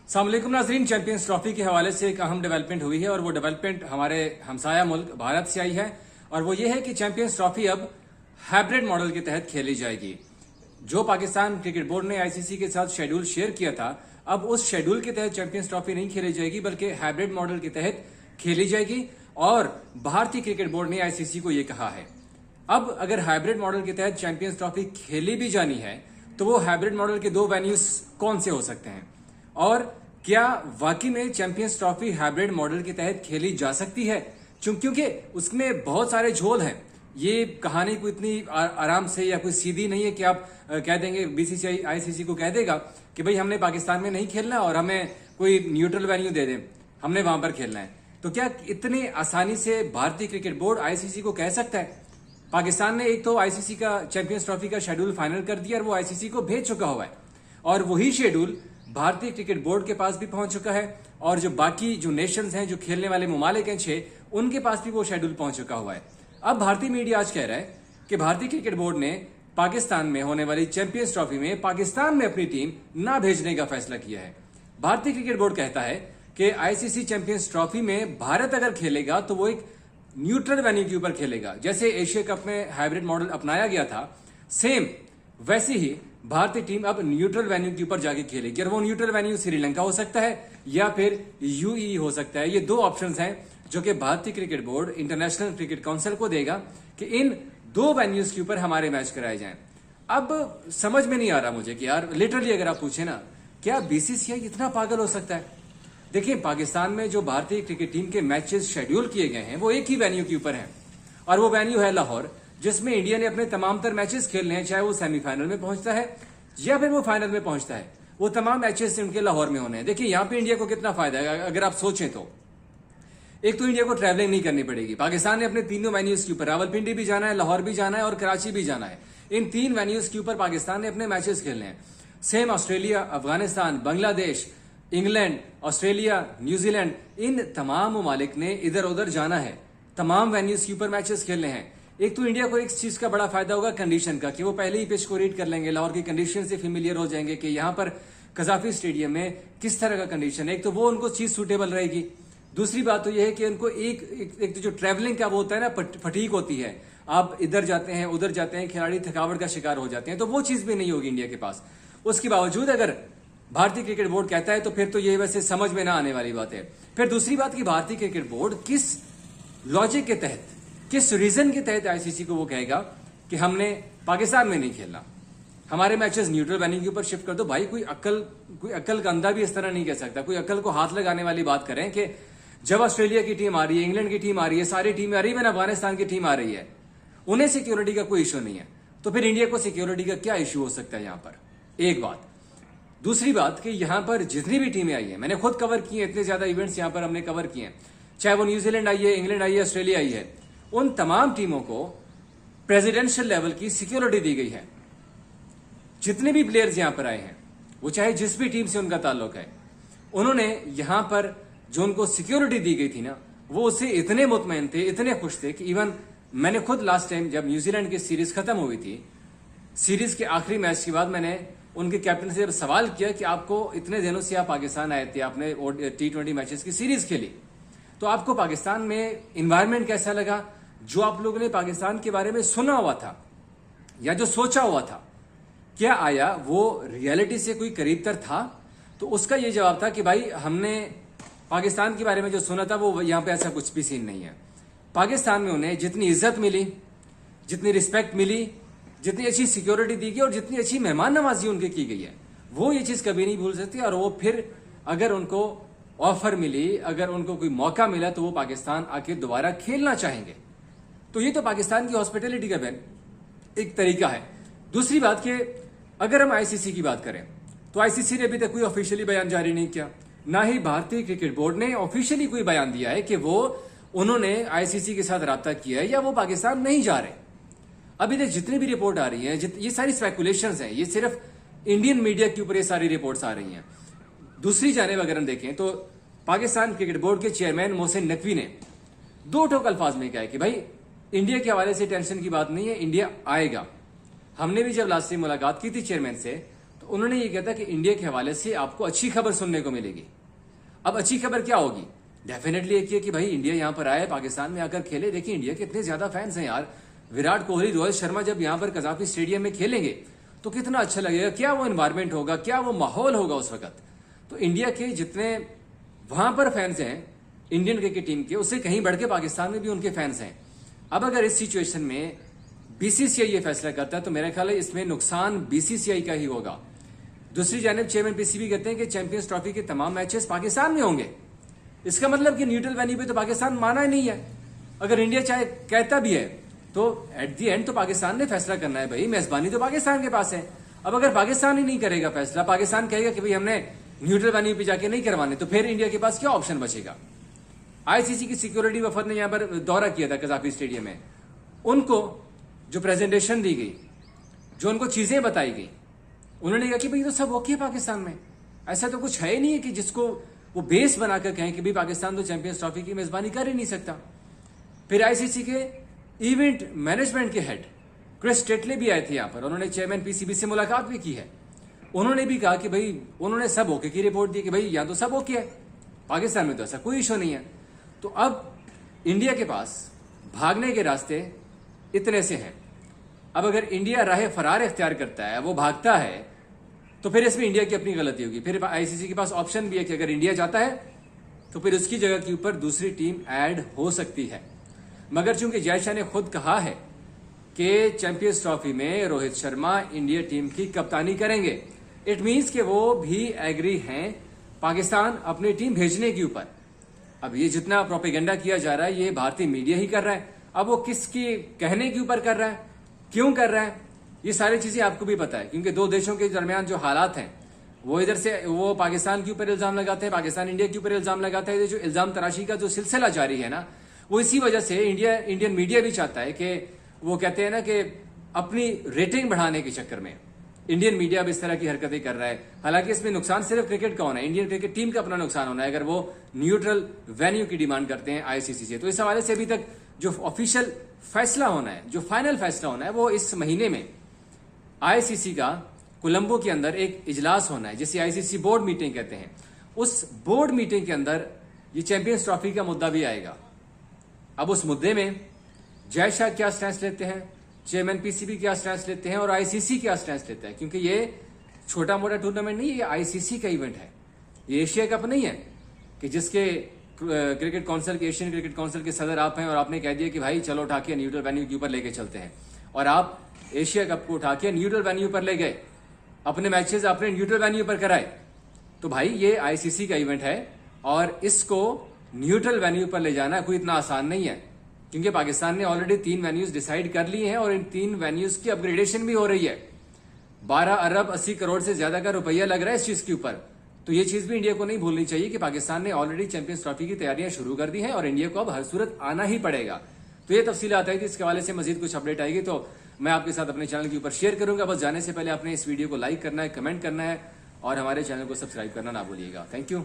अस्सलामुअलैकुम नाज़रीन। Champions trophy के हवाले से एक अहम डेवलपमेंट हुई है और वो डेवलपमेंट हमारे हमसाया मुल्क भारत से आई है और वो ये है कि चैंपियंस ट्रॉफी अब हाइब्रिड मॉडल के तहत खेली जाएगी। जो पाकिस्तान क्रिकेट बोर्ड ने आईसीसी के साथ शेड्यूल शेयर किया था, अब उस शेड्यूल के तहत चैंपियंस ट्रॉफी नहीं खेली जाएगी बल्कि हाइब्रिड मॉडल के तहत खेली जाएगी। और भारतीय क्रिकेट बोर्ड ने आईसीसी को यह कहा है, अब अगर हाइब्रिड मॉडल के तहत चैंपियंस ट्रॉफी खेली भी जानी है तो वो हाइब्रिड मॉडल के दो वेन्यूज कौन से हो सकते हैं और क्या वाकई में चैंपियंस ट्रॉफी हाइब्रिड मॉडल के तहत खेली जा सकती है, क्योंकि उसमें बहुत सारे झोल हैं। ये कहानी कोई इतनी आराम से या कोई सीधी नहीं है कि आप कह देंगे, बीसीसीआई आईसीसी को कह देगा कि भाई हमने पाकिस्तान में नहीं खेलना और हमें कोई न्यूट्रल वेन्यू दे दें, हमने वहां पर खेलना है। तो क्या इतने आसानी से भारतीय क्रिकेट बोर्ड आईसीसी को कह सकता है? पाकिस्तान ने एक तो आईसीसी का चैंपियंस ट्रॉफी का शेड्यूल फाइनल कर दिया और वो आईसीसी को भेज चुका हुआ है और वही शेड्यूल भारतीय क्रिकेट बोर्ड के पास भी पहुंच चुका है और जो बाकी जो नेशंस हैं, जो खेलने वाले ममालिक हैं 6, उनके पास भी वो शेड्यूल पहुंच चुका हुआ है। अब भारतीय मीडिया आज कह रहा है कि भारतीय क्रिकेट बोर्ड ने पाकिस्तान में होने वाली चैंपियंस ट्रॉफी में पाकिस्तान में अपनी टीम ना भेजने का फैसला किया है। भारतीय क्रिकेट बोर्ड कहता है कि आईसीसी चैंपियंस ट्रॉफी में भारत अगर खेलेगा तो वो एक न्यूट्रल वेन्यू के ऊपर खेलेगा। जैसे एशिया कप में हाइब्रिड मॉडल अपनाया गया था, सेम वैसे ही भारतीय टीम अब न्यूट्रल वेन्यू के ऊपर जाके खेलेगी और वो न्यूट्रल वेन्यू श्रीलंका हो सकता है या फिर यूएई हो सकता है। ये दो ऑप्शंस हैं जो कि भारतीय cricket board international cricket council को देगा कि इन दो वेन्यूज के ऊपर हमारे मैच कराए जाएं। अब समझ में नहीं आ रहा मुझे कि यार लिटरली अगर आप पूछे ना, क्या बीसीसीआई इतना पागल हो सकता है? देखिए, पाकिस्तान में जो भारतीय क्रिकेट टीम के मैचेस शेड्यूल किए गए हैं वो एक ही वेन्यू के ऊपर हैं और वो वेन्यू है लाहौर, जिसमें इंडिया ने अपने तमाम तर मैचेस खेलने हैं, चाहे वो सेमीफाइनल में पहुंचता है या फिर वो फाइनल में पहुंचता है। वो तमाम मैचेस उनके लाहौर में होने हैं। देखिए, यहां पे इंडिया को कितना फायदा है अगर आप सोचें तो। एक तो इंडिया को ट्रैवलिंग नहीं करनी पड़ेगी। पाकिस्तान ने अपने तीनों वेन्यूज के ऊपर रावलपिंडी भी जाना है, लाहौर भी जाना है और कराची भी जाना है। इन 3 वेन्यूज के ऊपर पाकिस्तान ने अपने मैचेस खेलने हैं। Same Australia, Afghanistan, Bangladesh, England, Australia, New Zealand, इन तमाम ममालिक ने इधर उधर जाना है, तमाम वेन्यूज के ऊपर मैचेस खेलने हैं। एक तो इंडिया को एक चीज का बड़ा फायदा होगा कंडीशन का, कि वो पहले ही पिच को रीड कर लेंगे, लाहौर की कंडीशन से फेमिलियर हो जाएंगे कि यहाँ पर कजाफी स्टेडियम में किस तरह का कंडीशन है। एक तो वो उनको चीज सूटेबल रहेगी। दूसरी बात तो यह है कि उनको एक तो जो ट्रैवलिंग का वो होता है ना, फटीक होती है, आप इधर जाते हैं उधर जाते हैं, खिलाड़ी थकावट का शिकार हो जाते हैं, तो वो चीज भी नहीं होगी इंडिया के पास। उसके बावजूद अगर भारतीय क्रिकेट बोर्ड कहता है तो फिर तो ये वैसे समझ में ना आने वाली बात है। फिर दूसरी बात कि भारतीय क्रिकेट बोर्ड किस लॉजिक के तहत, किस रीजन के तहत आईसीसी को वो कहेगा कि हमने पाकिस्तान में नहीं खेलना, हमारे मैचेस न्यूट्रल वेन्यू के ऊपर शिफ्ट कर दो। भाई कोई अक्ल का अंधा भी इस तरह नहीं कह सकता। कोई अक्ल को हाथ लगाने वाली बात करें कि जब ऑस्ट्रेलिया की टीम आ रही है, इंग्लैंड की टीम आ रही है, सारी टीमें आ रही है, अफगानिस्तान की टीम आ रही है, उन्हें सिक्योरिटी का कोई इशू नहीं है, तो फिर इंडिया को सिक्योरिटी का क्या इशू हो सकता है यहां पर? एक बात। दूसरी बात कि यहां पर जितनी भी टीमें आई हैं, मैंने खुद कवर की हैं, इतने ज्यादा इवेंट्स यहां पर हमने कवर किए हैं, चाहे वो न्यूजीलैंड आई है, इंग्लैंड आई है, ऑस्ट्रेलिया आई है, उन तमाम टीमों को प्रेसिडेंशियल लेवल की सिक्योरिटी दी गई है। जितने भी प्लेयर्स यहां पर आए हैं, वो चाहे जिस भी टीम से उनका ताल्लुक है, उन्होंने यहां पर जो उनको सिक्योरिटी दी गई थी ना, वो उससे इतने मुतमईन थे, इतने खुश थे कि इवन मैंने खुद लास्ट टाइम जब न्यूजीलैंड की सीरीज खत्म हुई थी, सीरीज के आखिरी मैच के बाद मैंने उनके कैप्टन से सवाल किया कि आपको इतने दिनों से आप पाकिस्तान आए थे, आपने T20 मैचेस की सीरीज खेली, तो आपको पाकिस्तान में इन्वायरमेंट कैसा लगा? जो आप लोगों ने पाकिस्तान के बारे में सुना हुआ था या जो सोचा हुआ था, क्या आया वो रियलिटी से कोई करीब तर था? तो उसका ये जवाब था कि भाई हमने पाकिस्तान के बारे में जो सुना था वो यहां पे ऐसा कुछ भी सीन नहीं है। पाकिस्तान में उन्हें जितनी इज्जत मिली, जितनी रिस्पेक्ट मिली, जितनी अच्छी सिक्योरिटी दी गई और जितनी अच्छी मेहमान नवाजी उनके की गई है, वो ये चीज कभी नहीं भूल सकती। और वो फिर अगर उनको ऑफर मिली, अगर उनको कोई मौका मिला, तो वो पाकिस्तान आके दोबारा खेलना चाहेंगे। तो ये तो पाकिस्तान की हॉस्पिटैलिटी का एक तरीका है। दूसरी बात कि अगर हम आईसीसी की बात करें तो आईसीसी ने अभी तक कोई ऑफिशियली बयान जारी नहीं किया, ना ही भारतीय क्रिकेट बोर्ड ने ऑफिशियली कोई बयान दिया है कि उन्होंने आईसीसी के साथ राब्ता किया है या वो पाकिस्तान नहीं जा रहे। अभी तक जितनी भी रिपोर्ट आ रही है, ये सारी स्पेकुलेशंस हैं, ये सिर्फ इंडियन मीडिया के ऊपर ये सारी रिपोर्ट्स आ रही हैं। दूसरी जानिब अगर हम देखें तो पाकिस्तान क्रिकेट बोर्ड के चेयरमैन मोहसिन नकवी ने 2 ठोक अल्फाज में कहा है कि भाई इंडिया के हवाले से टेंशन की बात नहीं है, इंडिया आएगा। हमने भी जब लास्ट टाइम मुलाकात की थी चेयरमैन से, तो उन्होंने ये कहता कि इंडिया के हवाले से आपको अच्छी खबर सुनने को मिलेगी। अब अच्छी खबर क्या होगी? डेफिनेटली एक ये कि भाई इंडिया यहां पर आए, पाकिस्तान में आकर खेले। देखिए इंडिया के इतने ज्यादा फैंस हैं यार। विराट कोहली, रोहित शर्मा जब यहां पर कजाफी स्टेडियम में खेलेंगे तो कितना अच्छा लगेगा, क्या वो एनवायरमेंट होगा, क्या वो माहौल होगा उस वक्त। तो इंडिया के जितने वहां पर फैंस हैं इंडियन क्रिकेट टीम के, उससे कहीं बढ़ के पाकिस्तान में भी उनके फैंस हैं। अब अगर इस सिचुएशन में बीसीसीआई ये फैसला करता है तो मेरा ख्याल है इसमें नुकसान बीसीसीआई का ही होगा। दूसरी जानिब चेयरमैन पीसीबी कहते हैं कि चैंपियंस ट्रॉफी के तमाम मैचेस पाकिस्तान में होंगे। इसका मतलब कि न्यूट्रल वेन्यू पे तो पाकिस्तान माना ही नहीं है। अगर इंडिया चाहे कहता भी है तो एट दी एंड तो पाकिस्तान ने फैसला करना है भाई, मेजबानी तो पाकिस्तान के पास है। अब अगर पाकिस्तान ही नहीं करेगा फैसला, पाकिस्तान कहेगा कि भाई हमने न्यूट्रल वेन्यू पे जाके नहीं करवाने, तो फिर इंडिया के पास क्या ऑप्शन बचेगा? आईसीसी की सिक्योरिटी वफद ने यहां पर दौरा किया था कजाफी स्टेडियम में। उनको जो प्रेजेंटेशन दी गई, जो उनको चीजें बताई गई, उन्होंने कहा कि भाई तो सब ओके है पाकिस्तान में, ऐसा तो कुछ है ही नहीं है कि जिसको वो बेस बनाकर कहें कि भाई पाकिस्तान तो चैंपियंस ट्रॉफी की मेजबानी कर ही नहीं सकता। फिर आईसीसी के इवेंट मैनेजमेंट के हेड क्रिस टेटले भी आए थे यहां पर, उन्होंने चेयरमैन पीसीबी से मुलाकात भी की है। उन्होंने भी कहा कि भाई, उन्होंने सब ओके की रिपोर्ट दी कि भाई यहां तो सब ओके है, पाकिस्तान में तो ऐसा कोई इशू नहीं है। तो अब इंडिया के पास भागने के रास्ते इतने से हैं। अब अगर इंडिया राह फरार इख्तियार करता है, वो भागता है, तो फिर इसमें इंडिया की अपनी गलती होगी। फिर आईसीसी के पास ऑप्शन भी है कि अगर इंडिया जाता है तो फिर उसकी जगह के ऊपर दूसरी टीम ऐड हो सकती है। मगर चूंकि जय शाह ने खुद कहा है कि चैंपियंस ट्रॉफी में रोहित शर्मा इंडिया टीम की कप्तानी करेंगे, इट मीन्स कि वो भी एग्री हैं पाकिस्तान अपनी टीम भेजने के ऊपर। अब ये जितना प्रोपेगेंडा किया जा रहा है ये भारतीय मीडिया ही कर रहा है। अब वो किसकी कहने के ऊपर कर रहा है, क्यों कर रहा है, ये सारी चीजें आपको भी पता है, क्योंकि दो देशों के दरमियान जो हालात हैं वो इधर से वो पाकिस्तान के ऊपर इल्जाम लगाते हैं, पाकिस्तान इंडिया के ऊपर इल्जाम लगाता है। ये जो इल्जाम तराशी का जो सिलसिला जारी है ना, वो इसी वजह से इंडियन मीडिया भी चाहता है कि वो कहते हैं ना कि अपनी रेटिंग बढ़ाने के चक्कर में इंडियन मीडिया अब इस तरह की हरकतें कर रहा है। हालांकि इसमें नुकसान सिर्फ क्रिकेट का होना है, इंडियन क्रिकेट टीम का अपना नुकसान होना है अगर वो न्यूट्रल वेन्यू की डिमांड करते हैं आईसीसी से। तो इस हवाले से अभी तक जो ऑफिशियल फैसला होना है, जो फाइनल फैसला होना है, वो इस महीने में आईसीसी का कोलंबो के अंदर एक इजलास होना है, जिसे आईसीसी बोर्ड मीटिंग कहते हैं। उस बोर्ड मीटिंग के अंदर ये चैंपियंस ट्रॉफी का मुद्दा भी आएगा। अब उस मुद्दे में जय शाह क्या स्टैंस लेते हैं, चेयरमैन पीसीबी क्या स्टैंस लेते हैं और आईसीसी क्या स्टैंस लेता है, क्योंकि ये छोटा मोटा टूर्नामेंट नहीं है, ये आईसीसी का इवेंट है। ये एशिया कप नहीं है कि जिसके क्रिकेट काउंसिल के, एशियन क्रिकेट काउंसिल के सदर आप हैं और आपने कह दिया कि भाई चलो उठा के न्यूट्रल वेन्यू के ऊपर लेके चलते हैं, और आप एशिया कप को उठा के न्यूट्रल वेन्यू पर ले गए, अपने मैचेस आपने न्यूट्रल वेन्यू पर कराए। तो भाई ये आईसीसी का इवेंट है और इसको न्यूट्रल वेन्यू पर ले जाना कोई इतना आसान नहीं है, क्योंकि पाकिस्तान ने ऑलरेडी 3 वेन्यूज डिसाइड कर लिए हैं और इन 3 वेन्यूज की अपग्रेडेशन भी हो रही है। 12 अरब 80 करोड़ से ज्यादा का रुपया लग रहा है इस चीज के ऊपर। तो ये चीज भी इंडिया को नहीं भूलनी चाहिए कि पाकिस्तान ने ऑलरेडी चैंपियंस ट्रॉफी की तैयारियां शुरू कर दी हैं और इंडिया को अब हर सूरत आना ही पड़ेगा। तो ये तफसीलात आई थी, इसके हवाले से मजीद कुछ अपडेट आएगी तो मैं आपके साथ अपने चैनल के ऊपर शेयर करूंगा। बस जाने से पहले आपने इस वीडियो को लाइक करना है, कमेंट करना है और हमारे चैनल को सब्सक्राइब करना ना भूलिएगा। Thank you.